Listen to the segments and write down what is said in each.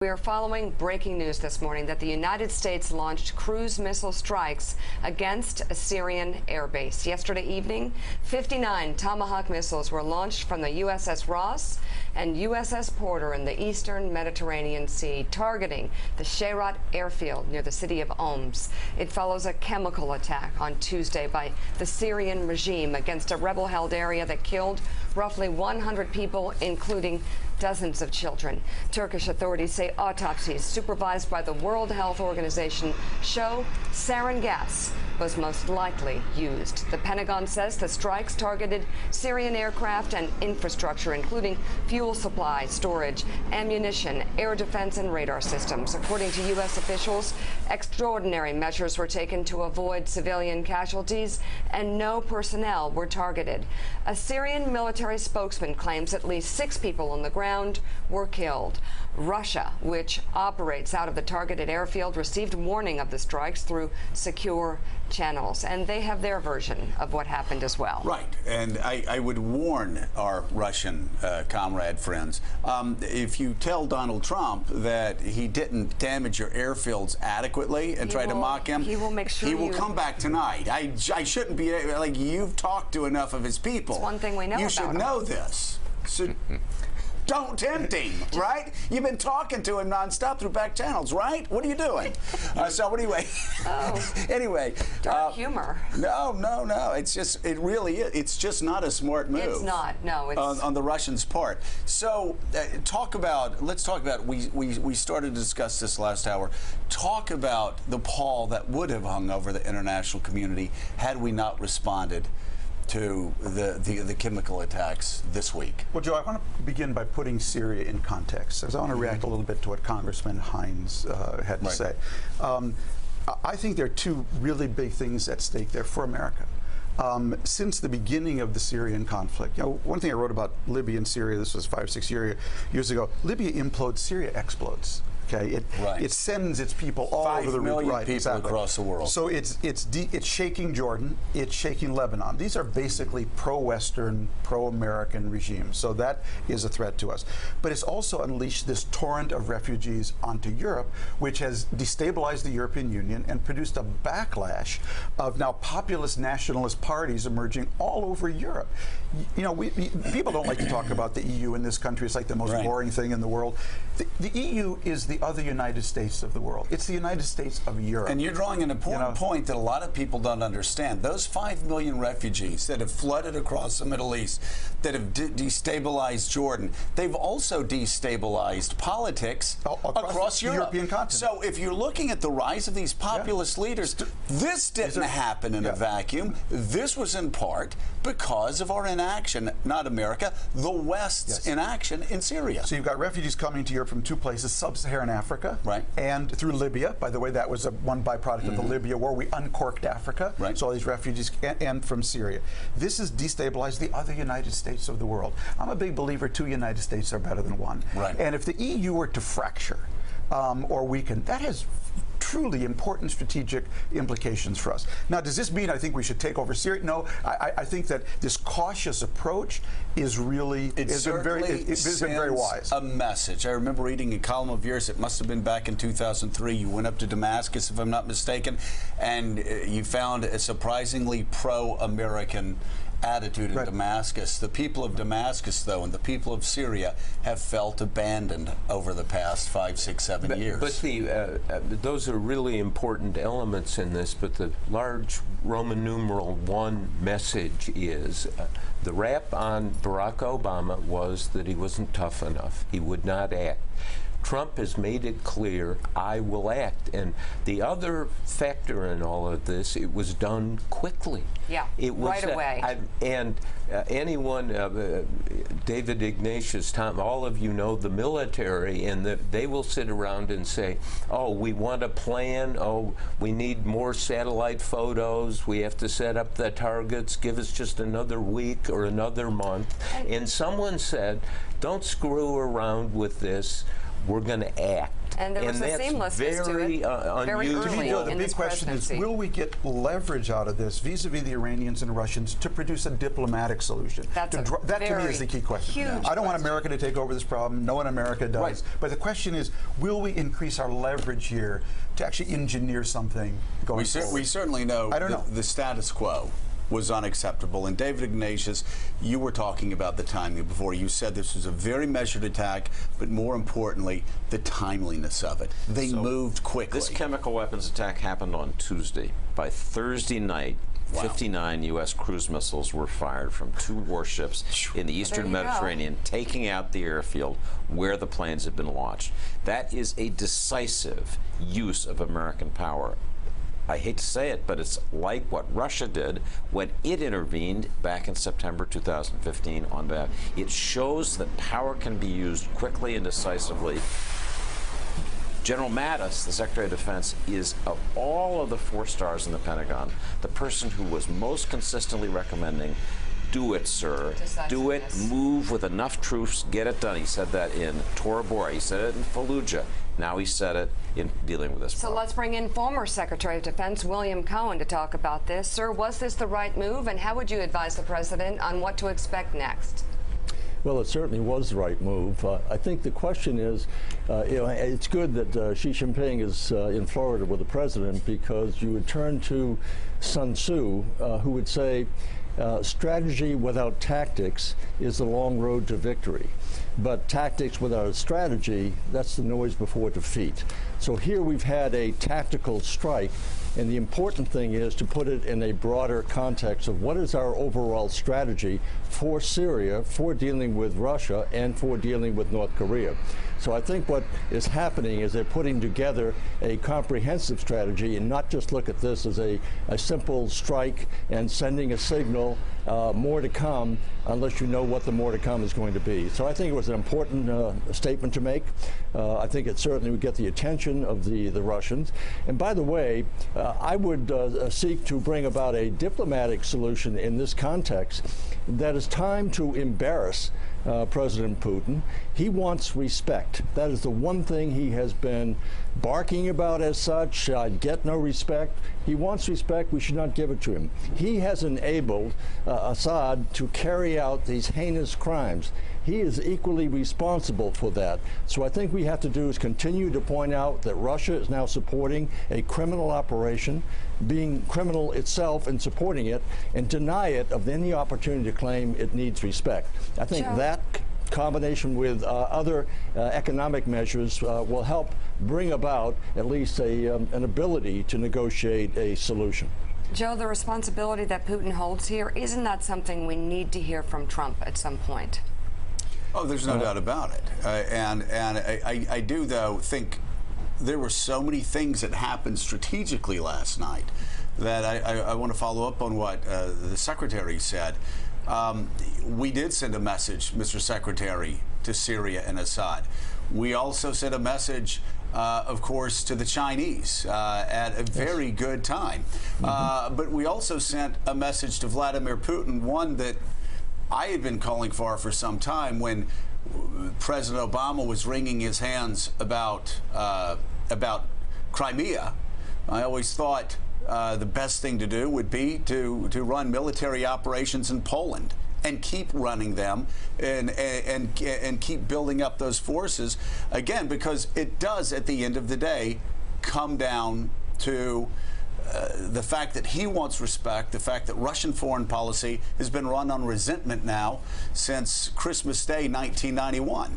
We are following breaking news this morning that the United States launched cruise missile strikes against a Syrian airbase. Yesterday evening, 59 Tomahawk missiles were launched from the USS Ross and USS Porter in the eastern Mediterranean Sea, targeting the Shayrat airfield near the city of Homs. It follows a chemical attack on Tuesday by the Syrian regime against a rebel-held area that killed roughly 100 people, including dozens of children. Turkish authorities say autopsies supervised by the World Health Organization show sarin gas was most likely used. The Pentagon says the strikes targeted Syrian aircraft and infrastructure, including fuel supply, storage, ammunition, air defense, and radar systems. According to U.S. officials, extraordinary measures were taken to avoid civilian casualties, and no personnel were targeted. A Syrian military spokesman claims at least 6 people on the ground were killed. Russia, which operates out of the targeted airfield, received warning of the strikes through secure channels, and they have their version of what happened as well. Right, and I would warn our Russian comrade friends, if you tell Donald Trump that he didn't damage your airfields adequately and try to mock him, he will make sure he will come back tonight. I shouldn't be, like, you've talked to enough of his people. It's one thing we know about him. You should know this. So, don't tempt him, right? You've been talking to him nonstop through back channels, right? What are you doing? So anyway, anyway, dark humor. No. It's just, it really is. It's just not a smart move. It's not. No, it's on the Russians' part. So let's talk about. We started to discuss this last hour. Talk about the pall that would have hung over the international community had we not responded to the chemical attacks this week. Well, Joe, I want to begin by putting Syria in context, because I want to react a little bit to what Congressman Hines had to say. I think there are 2 really big things at stake there for America. Since the beginning of the Syrian conflict, one thing I wrote about Libya and Syria, this was 5 or 6 years ago, Libya implodes, Syria explodes. Okay, it sends its people all over the region. 5 million people across the world. So it's shaking Jordan, it's shaking Lebanon. These are basically pro-Western, pro-American regimes. So that is a threat to us. But it's also unleashed this torrent of refugees onto Europe, which has destabilized the European Union and produced a backlash of now populist nationalist parties emerging all over Europe. You know, people don't like to talk about the EU in this country. It's like the most boring thing in the world. The EU is the other United States of the world. It's the United States of Europe. And you're drawing an important point that a lot of people don't understand. Those 5 million refugees that have flooded across the Middle East, that have destabilized Jordan, they've also destabilized politics across Europe. European continent. So if you're looking at the rise of these populist leaders, this didn't happen in a vacuum. This was in part because of our inaction, not America, the West's inaction in Syria. So you've got refugees coming to Europe from 2 places, sub-Saharan Africa, and through Libya. By the way, that was one byproduct of the Libya war. We uncorked Africa, so all these refugees, and from Syria. This has destabilized the other United States of the world. I'm a big believer 2 United States are better than 1. And if the EU were to fracture or weaken, that has truly important strategic implications for us. Now, does this mean I think we should take over Syria? No, I think that this cautious approach is really it's been very wise. A message. I remember reading a column of yours. It must have been back in 2003. You went up to Damascus, if I'm not mistaken, and you found a surprisingly pro-American attitude in Damascus. The people of Damascus, though, and the people of Syria have felt abandoned over the past 5, 6, 7 years. But those are really important elements in this, but the large Roman numeral 1 message is the rap on Barack Obama was that he wasn't tough enough. He would not act. Trump has made it clear, I will act. And the other factor in all of this, it was done quickly. Yeah, it was, right away. Anyone, David Ignatius, Tom, all of you know the military, and they will sit around and say, oh, we want a plan, oh, we need more satellite photos, we have to set up the targets, give us just another week or another month. And someone said, don't screw around with this. We're going to act. And there was a seamlessness to it very early The big question is, will we get leverage out of this vis-a-vis the Iranians and Russians to produce a diplomatic solution? That to me is the key question. I don't want America to take over this problem. No one in America does. Right. But the question is, will we increase our leverage here to actually engineer something going forward? We certainly know, the status quo was unacceptable. And David Ignatius, you were talking about the timing before. You said this was a very measured attack, but more importantly, the timeliness of it. They moved quickly. This chemical weapons attack happened on Tuesday. By Thursday night, 59 U.S. cruise missiles were fired from 2 warships in the eastern Mediterranean, taking out the airfield where the planes had been launched. That is a decisive use of American power. I hate to say it, but it's like what Russia did when it intervened back in September 2015 on that. It shows that power can be used quickly and decisively. General Mattis, the Secretary of Defense, is, of all of the 4 stars in the Pentagon, the person who was most consistently recommending, do it, sir. Do it, move with enough troops, get it done. He said that in Tora Bora. He said it in Fallujah. Now he said it in dealing with this problem. So let's bring in former Secretary of Defense William Cohen to talk about this. Sir, was this the right move, and how would you advise the President on what to expect next? Well, it certainly was the right move. I think the question is, it's good that Xi Jinping is in Florida with the President, because you would turn to Sun Tzu, who would say, strategy without tactics is the long road to victory. But tactics without a strategy, that's the noise before defeat. So here we've had a tactical strike, and the important thing is to put it in a broader context of what is our overall strategy for Syria, for dealing with Russia, and for dealing with North Korea. So I think what is happening is they're putting together a comprehensive strategy and not just look at this as a simple strike and sending a signal, more to come, unless you know what the more to come is going to be. So I think it was an important statement to make. I think it certainly would get the attention of the Russians. And by the way, I would seek to bring about a diplomatic solution in this context that is time to embarrass President Putin. He wants respect. That is the one thing he has been barking about as such. I get no respect. He wants respect. We should not give it to him. He has enabled Assad to carry out these heinous crimes. He is equally responsible for that. So I think we have to do is continue to point out that Russia is now supporting a criminal operation, being criminal itself and supporting it, and deny it of any opportunity to claim it needs respect. I think that combination with other economic measures will help bring about at least an ability to negotiate a solution. Joe, the responsibility that Putin holds here, isn't that something we need to hear from Trump at some point? Oh, there's no doubt about it. And I do, though, think there were so many things that happened strategically last night that I want to follow up on what the Secretary said. We did send a message, Mr. Secretary, to Syria and Assad. We also sent a message, of course, to the Chinese at a very good time. But we also sent a message to Vladimir Putin, one that I had been calling for some time, when President Obama was wringing his hands about Crimea. I always thought the best thing to do would be to run military operations in Poland and keep running them and keep building up those forces, again, because it does, at the end of the day, come down to the fact that he wants respect, the fact that Russian foreign policy has been run on resentment now since Christmas Day 1991.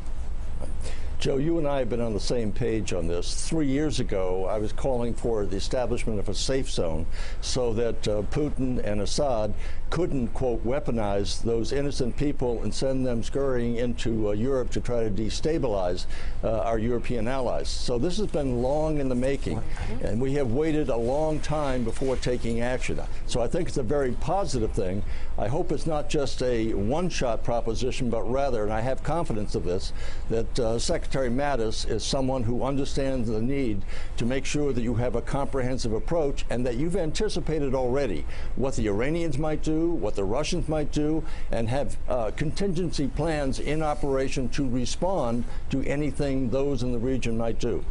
Joe, you and I have been on the same page on this. 3 years ago, I was calling for the establishment of a safe zone so that Putin and Assad couldn't, quote, weaponize those innocent people and send them scurrying into Europe to try to destabilize our European allies. So this has been long in the making, and we have waited a long time before taking action. So I think it's a very positive thing. I hope it's not just a one-shot proposition, but rather, and I have confidence of this, that Secretary Mattis is someone who understands the need to make sure that you have a comprehensive approach and that you've anticipated already what the Iranians might do, what the Russians might do, and have contingency plans in operation to respond to anything those in the region might do.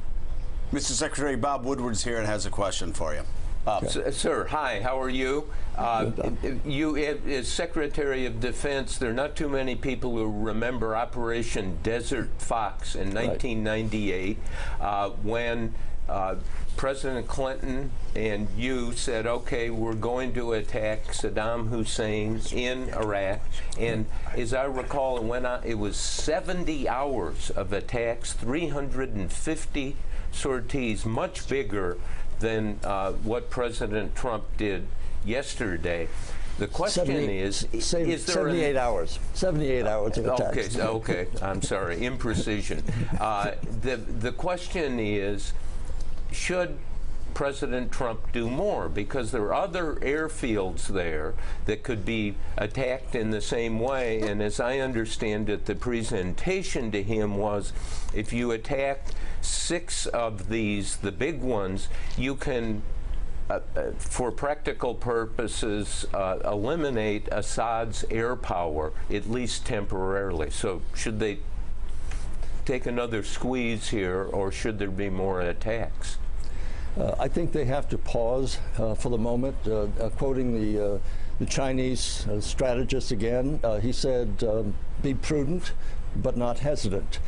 Mr. Secretary, Bob Woodward's here and has a question for you. Sir, hi, how are you? You, as Secretary of Defense, there are not too many people who remember Operation Desert Fox in 1998, when President Clinton and you said, okay, we're going to attack Saddam Hussein in Iraq. And as I recall, it went on, it was 70 hours of attacks, 350 sorties, much bigger than what President Trump did yesterday. The question is there 78 hours. 78 hours of attacks. Okay, I'm sorry, imprecision. The question is, should President Trump do more? Because there are other airfields there that could be attacked in the same way. And as I understand it, the presentation to him was, if you attack 6 of these, the big ones, you can, for practical purposes, eliminate Assad's air power, at least temporarily. So should they take another squeeze here, or should there be more attacks? I think they have to pause for the moment. Quoting the Chinese strategist again, he said, be prudent but not hesitant.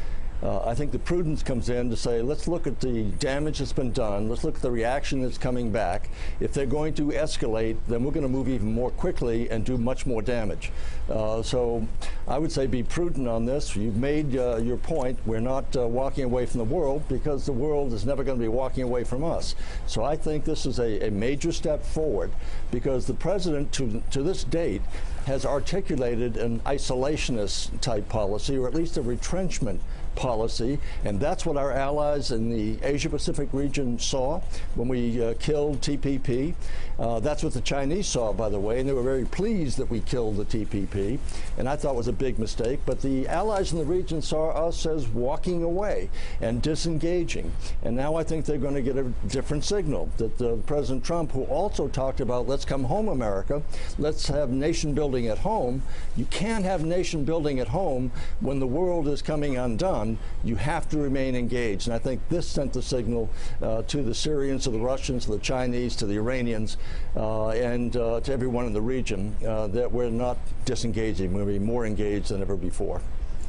I think the prudence comes in to say, let's look at the damage that's been done. Let's look at the reaction that's coming back. If they're going to escalate, then we're going to move even more quickly and do much more damage. So I would say be prudent on this. You've made your point. We're not walking away from the world, because the world is never going to be walking away from us. So I think this is a major step forward, because the president, to this date, has articulated an isolationist type policy, or at least a retrenchment policy, and that's what our allies in the Asia-Pacific region saw when we killed TPP. That's what the Chinese saw, by the way, and they were very pleased that we killed the TPP, and I thought it was a big mistake. But the allies in the region saw us as walking away and disengaging, and now I think they're going to get a different signal, that President Trump, who also talked about, let's come home, America, let's have nation building at home. You can't have nation building at home when the world is coming undone. You have to remain engaged, and I think this sent the signal to the Syrians, to the Russians, to the Chinese, to the Iranians, and to everyone in the region, that we're not disengaging. We're going to be more engaged than ever before.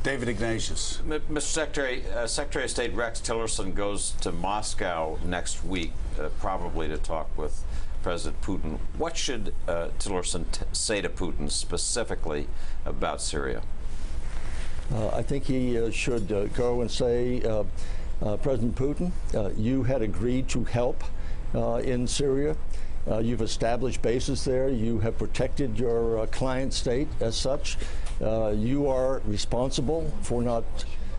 David Ignatius. Mr. Secretary, Secretary of State Rex Tillerson goes to Moscow next week, probably to talk with President Putin. What should Tillerson say to Putin specifically about Syria? I think he should go and say, President Putin, you had agreed to help in Syria. You've established bases there. You have protected your client state as such. You are responsible for not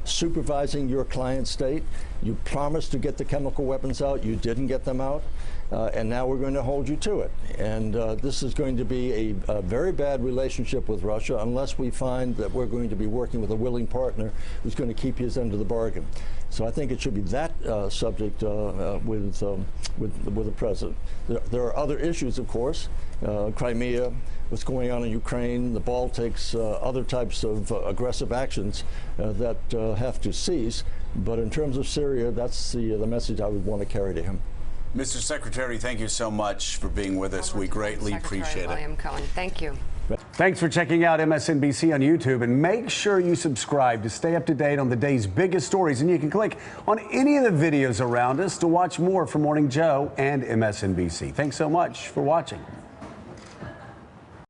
supervising your client state. You promised to get the chemical weapons out. You didn't get them out. And now we're going to hold you to it. And this is going to be a very bad relationship with Russia unless we find that we're going to be working with a willing partner who's going to keep his end of the bargain. So I think it should be that subject with the president. There are other issues, of course. Crimea, what's going on in Ukraine, the Baltics, other types of aggressive actions that have to cease. But in terms of Syria, that's the message I would want to carry to him. Mr. Secretary, thank you so much for being with us. We greatly appreciate it. William Cohen, thank you. Thanks for checking out MSNBC on YouTube, and make sure you subscribe to stay up to date on the day's biggest stories. And you can click on any of the videos around us to watch more from Morning Joe and MSNBC. Thanks so much for watching.